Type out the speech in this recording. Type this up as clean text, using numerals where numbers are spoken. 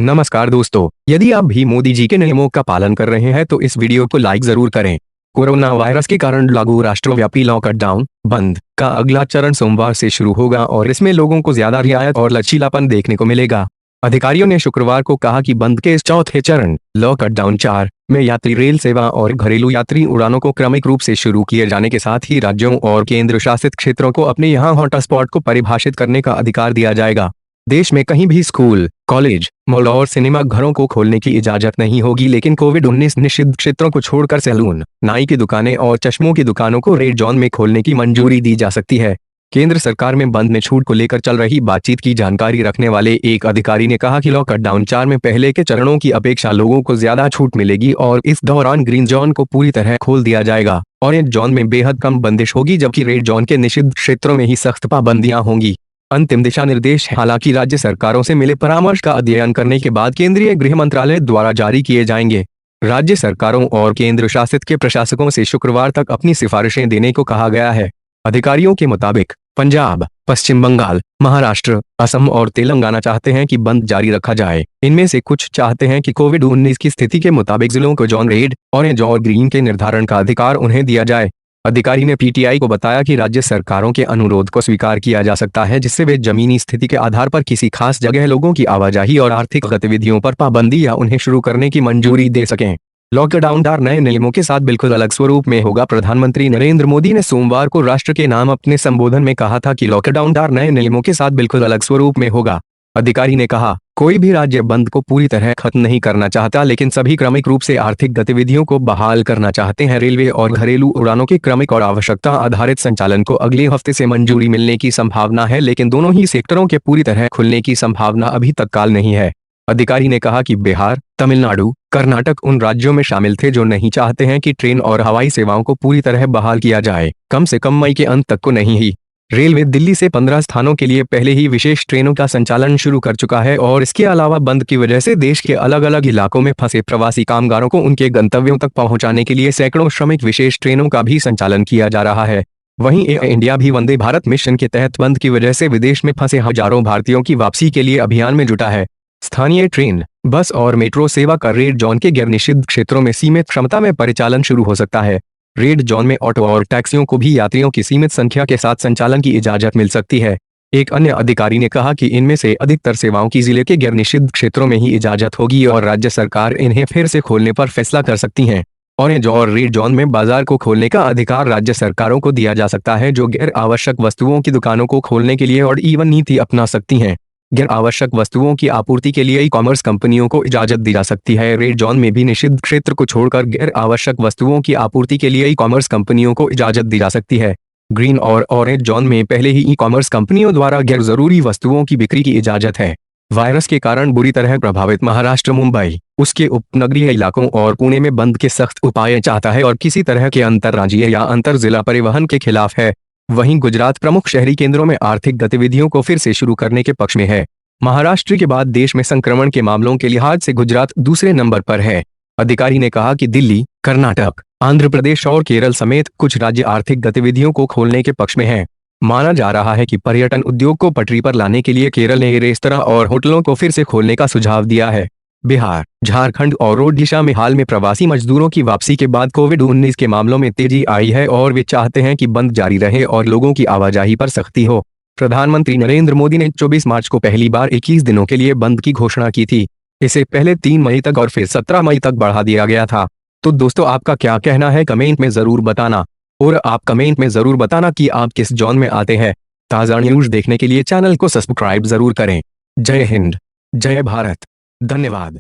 नमस्कार दोस्तों, यदि आप भी मोदी जी के नियमों का पालन कर रहे हैं तो इस वीडियो को लाइक जरूर करें। कोरोना वायरस के कारण लागू राष्ट्रव्यापी लॉकडाउन बंद का अगला चरण सोमवार से शुरू होगा और इसमें लोगों को ज्यादा रियायत और लचीलापन देखने को मिलेगा। अधिकारियों ने शुक्रवार को कहा कि बंद के इस चौथे चरण लॉकडाउन 4 में यात्री रेल सेवा और घरेलू यात्री उड़ानों को क्रमिक रूप से शुरू किए जाने के साथ ही राज्यों और केंद्र शासित क्षेत्रों को अपने यहाँ हॉटस्पॉट को परिभाषित करने का अधिकार दिया जाएगा। देश में कहीं भी स्कूल, कॉलेज, मॉल और सिनेमा घरों को खोलने की इजाजत नहीं होगी, लेकिन कोविड-19 निषिद्ध क्षेत्रों को छोड़कर सैलून, नाई की दुकानें और चश्मों की दुकानों को रेड जोन में खोलने की मंजूरी दी जा सकती है। केंद्र सरकार में बंद में छूट को लेकर चल रही बातचीत की जानकारी रखने वाले एक अधिकारी ने कहा कि लॉकडाउन 4 में पहले के चरणों की अपेक्षा लोगों को ज्यादा छूट मिलेगी और इस दौरान ग्रीन जोन को पूरी तरह खोल दिया जाएगा। ऑरेंज जोन में बेहद कम बंदिश होगी, जबकि रेड जोन के निषिद्ध क्षेत्रों में ही सख्त पाबंदियां होंगी। अंतिम दिशा निर्देश हालांकि राज्य सरकारों से मिले परामर्श का अध्ययन करने के बाद केंद्रीय गृह मंत्रालय द्वारा जारी किए जाएंगे। राज्य सरकारों और केंद्र शासित के प्रशासकों से शुक्रवार तक अपनी सिफारिशें देने को कहा गया है। अधिकारियों के मुताबिक पंजाब, पश्चिम बंगाल, महाराष्ट्र, असम और तेलंगाना चाहते हैं कि बंद जारी रखा जाए। इनमें से कुछ चाहते हैं कि कोविड-19 की स्थिति के मुताबिक जिलों को जोन रेड, ऑरेंज और ग्रीन के निर्धारण का अधिकार उन्हें दिया जाए। अधिकारी ने पीटीआई को बताया कि राज्य सरकारों के अनुरोध को स्वीकार किया जा सकता है, जिससे वे जमीनी स्थिति के आधार पर किसी खास जगह लोगों की आवाजाही और आर्थिक गतिविधियों पर पाबंदी या उन्हें शुरू करने की मंजूरी दे सकें। लॉकडाउन 4 नए नियमों के साथ बिल्कुल अलग स्वरूप में होगा। प्रधानमंत्री नरेंद्र मोदी ने सोमवार को राष्ट्र के नाम अपने संबोधन में कहा था कि लॉकडाउन 4 नए नियमों के साथ बिल्कुल अलग स्वरूप में होगा। अधिकारी ने कहा, कोई भी राज्य बंद को पूरी तरह खत्म नहीं करना चाहता, लेकिन सभी क्रमिक रूप से आर्थिक गतिविधियों को बहाल करना चाहते हैं। रेलवे और घरेलू उड़ानों के क्रमिक और आवश्यकता आधारित संचालन को अगले हफ्ते से मंजूरी मिलने की संभावना है, लेकिन दोनों ही सेक्टरों के पूरी तरह खुलने की संभावना अभी तत्काल नहीं है। अधिकारी ने कहा कि बिहार, तमिलनाडु, कर्नाटक उन राज्यों में शामिल थे जो नहीं चाहते हैं कि ट्रेन और हवाई सेवाओं को पूरी तरह बहाल किया जाए, कम से कम मई के अंत तक को नहीं ही। रेलवे दिल्ली से 15 स्थानों के लिए पहले ही विशेष ट्रेनों का संचालन शुरू कर चुका है और इसके अलावा बंद की वजह से देश के अलग अलग इलाकों में फंसे प्रवासी कामगारों को उनके गंतव्यों तक पहुंचाने के लिए सैकड़ों श्रमिक विशेष ट्रेनों का भी संचालन किया जा रहा है। वहीं एयर इंडिया भी वंदे भारत मिशन के तहत बंद की वजह से विदेश में फंसे हजारों भारतीयों की वापसी के लिए अभियान में जुटा है। स्थानीय ट्रेन, बस और मेट्रो सेवा का रेड जोन के गैर निषिद्ध क्षेत्रों में सीमित क्षमता में परिचालन शुरू हो सकता है। रेड जोन में ऑटो और टैक्सियों को भी यात्रियों की सीमित संख्या के साथ संचालन की इजाजत मिल सकती है। एक अन्य अधिकारी ने कहा कि इनमें से अधिकतर सेवाओं की जिले के गैर निषिद्ध क्षेत्रों में ही इजाजत होगी और राज्य सरकार इन्हें फिर से खोलने पर फैसला कर सकती हैं। ऑरेंज और रेड जोन में बाजार को खोलने का अधिकार राज्य सरकारों को दिया जा सकता है, जो गैर आवश्यक वस्तुओं की दुकानों को खोलने के लिए और इवन नीति अपना सकती हैं। गैर आवश्यक वस्तुओं की आपूर्ति के लिए ई कॉमर्स कंपनियों को इजाजत दी जा सकती है। रेड जोन में भी निषिद्ध क्षेत्र को छोड़कर गैर आवश्यक वस्तुओं की आपूर्ति के लिए ई कॉमर्स कंपनियों को इजाजत दी जा सकती है। ग्रीन और ऑरेंज जोन में पहले ही ई कॉमर्स कंपनियों द्वारा गैर जरूरी वस्तुओं की बिक्री की इजाजत है। वायरस के कारण बुरी तरह प्रभावित महाराष्ट्र, मुंबई, उसके उपनगरीय इलाकों और पुणे में बंद के सख्त उपाय चाहता है और किसी तरह के अंतर्राज्यीय या अंतर जिला परिवहन के खिलाफ है। वहीं गुजरात प्रमुख शहरी केंद्रों में आर्थिक गतिविधियों को फिर से शुरू करने के पक्ष में है। महाराष्ट्र के बाद देश में संक्रमण के मामलों के लिहाज से गुजरात दूसरे नंबर पर है। अधिकारी ने कहा कि दिल्ली, कर्नाटक, आंध्र प्रदेश और केरल समेत कुछ राज्य आर्थिक गतिविधियों को खोलने के पक्ष में हैं। माना जा रहा है कि पर्यटन उद्योग को पटरी पर लाने के लिए केरल ने रेस्तरां और होटलों को फिर से खोलने का सुझाव दिया है। बिहार, झारखंड और ओडिशा में हाल में प्रवासी मजदूरों की वापसी के बाद कोविड-19 के मामलों में तेजी आई है और वे चाहते हैं कि बंद जारी रहे और लोगों की आवाजाही पर सख्ती हो। प्रधानमंत्री नरेंद्र मोदी ने 24 मार्च को पहली बार 21 दिनों के लिए बंद की घोषणा की थी। इसे पहले 3 मई तक और फिर 17 मई तक बढ़ा दिया गया था। तो दोस्तों, आपका क्या कहना है कमेंट में जरूर बताना, और आप कमेंट में जरूर बताना कि आप किस जोन में आते हैं। ताज़ा न्यूज़ देखने के लिए चैनल को सब्सक्राइब जरूर करें। जय हिंद, जय भारत, धन्यवाद।